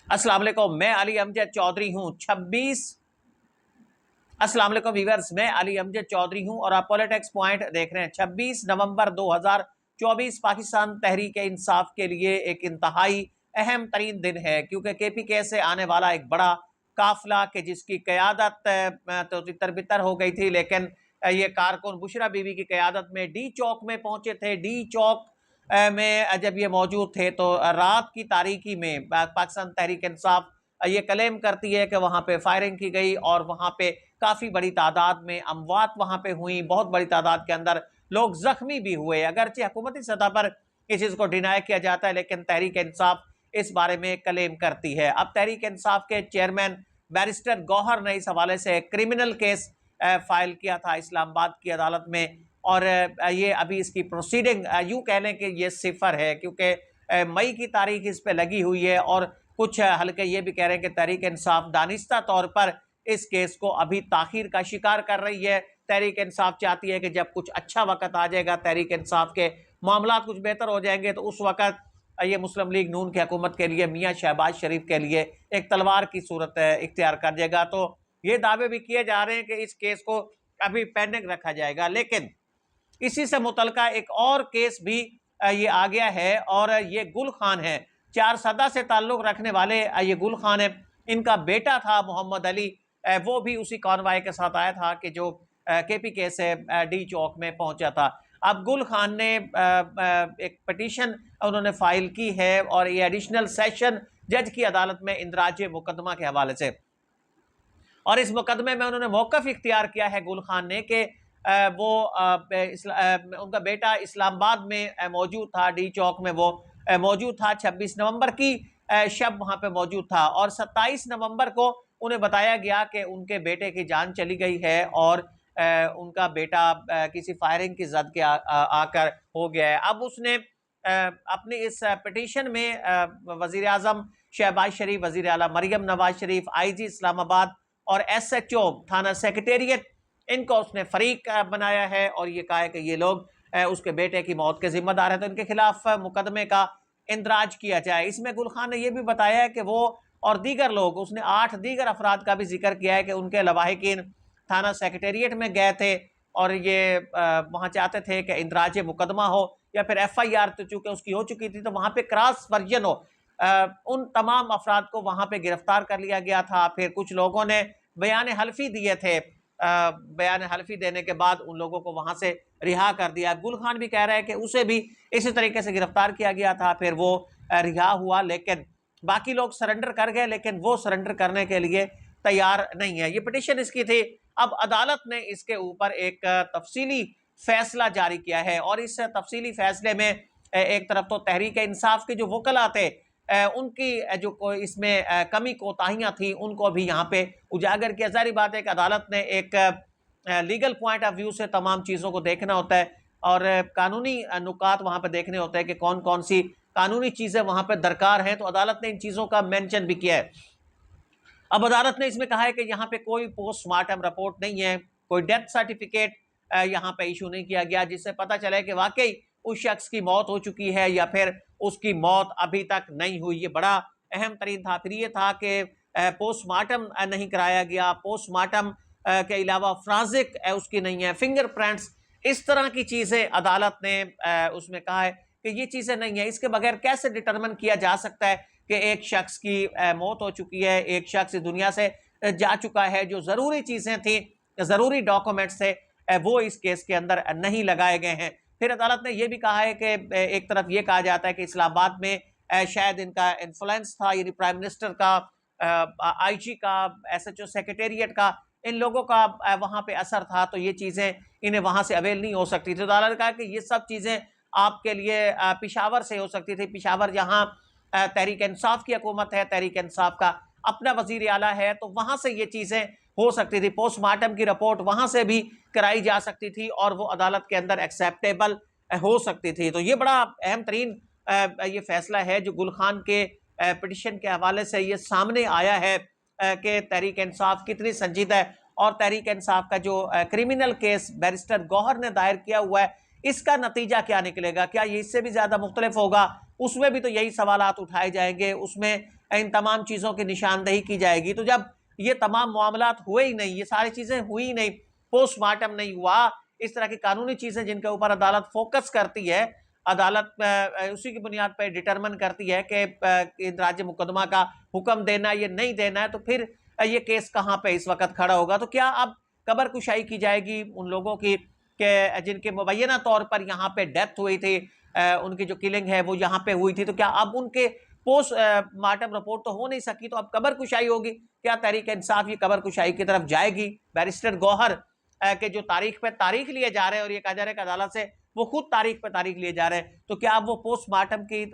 अस्सलाम वालेकुम, मैं अली अमजद चौधरी हूँ। अस्सलाम वालेकुम व्यूअर्स, मैं अली अमजद चौधरी हूँ और आप पॉलिटिक्स पॉइंट देख रहे हैं। 26 नवंबर 2024 पाकिस्तान तहरीक इंसाफ के लिए एक इंतहाई अहम तरीन दिन है, क्योंकि KPK से आने वाला एक बड़ा काफिला कि जिसकी क़यादत तो तितर-बितर हो गई थी, लेकिन ये कारकुन बुशरा बीवी की क़यादत में डी चौक में पहुंचे थे। डी चौक में जब ये मौजूद थे तो रात की तारीकी में पाकिस्तान तहरीक इंसाफ ये क्लेम करती है कि वहाँ पे फायरिंग की गई और वहाँ पे काफ़ी बड़ी तादाद में अमवात वहाँ पे हुई, बहुत बड़ी तादाद के अंदर लोग ज़ख्मी भी हुए। अगरचे हुकूमती सतह पर इस चीज़ को डिनाई किया जाता है, लेकिन तहरीक इंसाफ इस बारे में क्लेम करती है। अब तहरीक इंसाफ के चेयरमैन बैरिस्टर गौहर ने इस हवाले से क्रिमिनल केस फाइल किया था इस्लामाबाद की अदालत में, और ये अभी इसकी प्रोसीडिंग यूँ कह लें कि ये सिफर है, क्योंकि मई की तारीख इस पे लगी हुई है। और कुछ हल्के ये भी कह रहे हैं कि तहरीक इंसाफ दानिस्ता तौर पर इस केस को अभी ताखीर का शिकार कर रही है। तहरीक इंसाफ चाहती है कि जब कुछ अच्छा वक्त आ जाएगा, तहरीक इंसाफ के मामला कुछ बेहतर हो जाएंगे, तो उस वक्त ये मुस्लिम लीग नून की हुकूमत के लिए, मियाँ शहबाज शरीफ के लिए एक तलवार की सूरत इख्तियार कर जाएगा। तो ये दावे भी किए जा रहे हैं कि इस केस को अभी पेंडिंग रखा जाएगा। लेकिन इसी से मुतलका एक और केस भी ये आ गया है, और ये गुल खान है। 4 सदा से ताल्लुक़ रखने वाले ये गुल खान है। इनका बेटा था मोहम्मद अली, वो भी उसी कॉन्वाय के साथ आया था कि जो KPK से डी चौक में पहुंचा था। अब गुल खान ने एक पिटीशन उन्होंने फाइल की है, और ये एडिशनल सेशन जज की अदालत में इंदराज मुकदमा के हवाले से, और इस मुकदमे में उन्होंने मौक़िफ़ इख्तियार किया है गुल खान ने कि वो उनका बेटा इस्लामाबाद में मौजूद था, डी चौक में वो मौजूद था। 26 नवंबर की शब वहाँ पे मौजूद था, और 27 नवंबर को उन्हें बताया गया कि उनके बेटे की जान चली गई है, और उनका बेटा किसी फायरिंग की जद के आकर हो गया है। अब उसने अपनी इस पिटीशन में वज़ीर आज़म शहबाज शरीफ, वज़ीर आला मरियम नवाज शरीफ, IG इस्लामाबाद और SHO थाना सेक्रेटेरिएट, इनको उसने फरीक बनाया है, और ये कहा है कि ये लोग उसके बेटे की मौत के जिम्मेदार है, तो इनके खिलाफ मुकदमे का इंदराज किया जाए। इसमें गुल खान ने यह भी बताया है कि वो और दीगर लोग, उसने 8 दीगर अफराद का भी जिक्र किया है कि उनके लवाहिकीन थाना सेक्रेटेरिएट में गए थे, और ये वहाँ चाहते थे कि इंदराज मुकदमा हो, या फिर FIR तो चूँकि उसकी हो चुकी थी, तो वहाँ पे क्रॉस वर्जन हो। उन तमाम अफराद को वहाँ पे गिरफ्तार कर लिया गया था। फिर कुछ लोगों ने बयान हल्फी दिए थे, बयान हल्फी देने के बाद उन लोगों को वहाँ से रिहा कर दिया। गुल खान भी कह रहा है कि उसे भी इसी तरीके से गिरफ्तार किया गया था, फिर वो रिहा हुआ, लेकिन बाकी लोग सरेंडर कर गए, लेकिन वो सरेंडर करने के लिए तैयार नहीं है। ये पिटीशन इसकी थी। अब अदालत ने इसके ऊपर एक तफसीली फैसला जारी किया है, और इस तफसीली फैसले में एक तरफ तो तहरीक इंसाफ के जो वकला थे उनकी जो इसमें कमी कोताहियाँ थी, उनको भी यहाँ पे उजागर किया। जारी बात है कि अदालत ने एक लीगल पॉइंट ऑफ व्यू से तमाम चीज़ों को देखना होता है, और कानूनी नुकात वहाँ पे देखने होते हैं कि कौन कौन सी कानूनी चीज़ें वहाँ पे दरकार हैं, तो अदालत ने इन चीज़ों का मेंशन भी किया है। अब अदालत ने इसमें कहा है कि यहाँ पे कोई पोस्टमार्टम रिपोर्ट नहीं है, कोई डेथ सर्टिफिकेट यहाँ पे इशू नहीं किया गया, जिससे पता चले कि वाकई उस शख्स की मौत हो चुकी है या फिर उसकी मौत अभी तक नहीं हुई। ये बड़ा अहम तरीन था। फिर ये था कि पोस्टमार्टम नहीं कराया गया, पोस्टमार्टम के अलावा फ्रांसिक उसकी नहीं है, फिंगरप्रिंट्स, इस तरह की चीज़ें अदालत ने उसमें कहा है कि ये चीज़ें नहीं है। इसके बगैर कैसे डिटरमिन किया जा सकता है कि एक शख्स की मौत हो चुकी है, एक शख्स इस दुनिया से जा चुका है। जो ज़रूरी चीज़ें थी, ज़रूरी डॉक्यूमेंट्स थे, वो इस केस के अंदर नहीं लगाए गए हैं। फिर अदालत ने यह भी कहा है कि एक तरफ ये कहा जाता है कि इस्लामाबाद में शायद इनका इन्फ्लुएंस था, यानी प्राइम मिनिस्टर का, IG का, SHO सेक्रेटेरिएट का, इन लोगों का वहाँ पे असर था, तो ये चीज़ें इन्हें वहाँ से अवेल नहीं हो सकती थी। तो अदालत ने कहा कि ये सब चीज़ें आपके लिए पेशावर से हो सकती थी। पेशावर जहाँ तहरीक इंसाफ की हुकूमत है, तहरीक इंसाफ का अपना वज़ीर आला है, तो वहाँ से ये चीज़ें हो सकती थी। पोस्टमार्टम की रिपोर्ट वहाँ से भी कराई जा सकती थी, और वो अदालत के अंदर एक्सेप्टेबल हो सकती थी। तो ये बड़ा अहम तरीन ये फैसला है जो गुल खान के पिटीशन के हवाले से ये सामने आया है कि तहरीक इंसाफ कितनी संजीदा है, और तहरीक इंसाफ का जो क्रिमिनल केस बैरिस्टर गौहर ने दायर किया हुआ है, इसका नतीजा क्या निकलेगा? क्या ये इससे भी ज़्यादा मुख्तलिफ होगा اس میں بھی تو یہی سوالات اٹھائے جائیں گے, اس میں ان تمام چیزوں کی نشاندہی کی جائے گی. تو جب یہ تمام معاملات ہوئے ہی نہیں, یہ ساری چیزیں ہوئی نہیں, پوسٹ مارٹم نہیں ہوا, اس طرح کی قانونی چیزیں جن کے اوپر عدالت فوکس کرتی ہے, عدالت اسی کی بنیاد پہ ڈٹرمن کرتی ہے کہ اندراج مقدمہ کا حکم دینا ہے یا نہیں دینا ہے, تو پھر یہ کیس کہاں پہ اس وقت کھڑا ہوگا؟ تو کیا اب قبر کشائی کی جائے گی ان لوگوں کی کہ جن کے مبینہ طور پر یہاں پہ ڈیتھ ہوئی تھی, ان کی جو کلنگ ہے وہ یہاں پہ ہوئی تھی, تو کیا اب ان کے پوسٹ مارٹم رپورٹ تو ہو نہیں سکی, تو اب قبر کشائی ہوگی؟ کیا تحریک انصاف یہ قبر کشائی کی طرف جائے گی؟ بیرسٹر گوہر کہ جو تاریخ پہ تاریخ لیے جا رہے ہیں اور یہ کہا جا رہا ہے کہ عدالت سے وہ خود تاریخ پہ تاریخ لیے جا رہے ہیں, تو کیا اب وہ پوسٹ مارٹم کی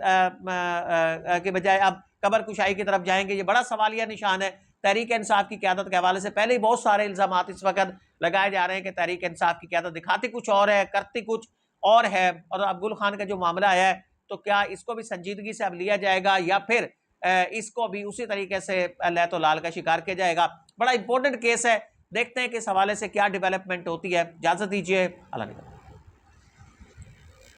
بجائے اب قبر کشائی کی طرف جائیں گے؟ یہ بڑا سوالیہ نشان ہے. تحریک انصاف کی قیادت کے حوالے سے پہلے ہی بہت سارے الزامات اس وقت لگائے جا رہے ہیں کہ تحریک انصاف کی قیادت دکھاتی کچھ اور ہے, کرتی کچھ اور ہے. اور اب گل خان کا جو معاملہ ہے تو کیا اس کو بھی سنجیدگی سے اب لیا جائے گا یا پھر اس کو بھی اسی طریقے سے لیت و لال کا شکار کیا جائے گا؟ بڑا امپورٹنٹ کیس ہے, دیکھتے ہیں کہ اس حوالے سے کیا ڈیولپمنٹ ہوتی ہے. اجازت دیجیے, اللہ نگہبان.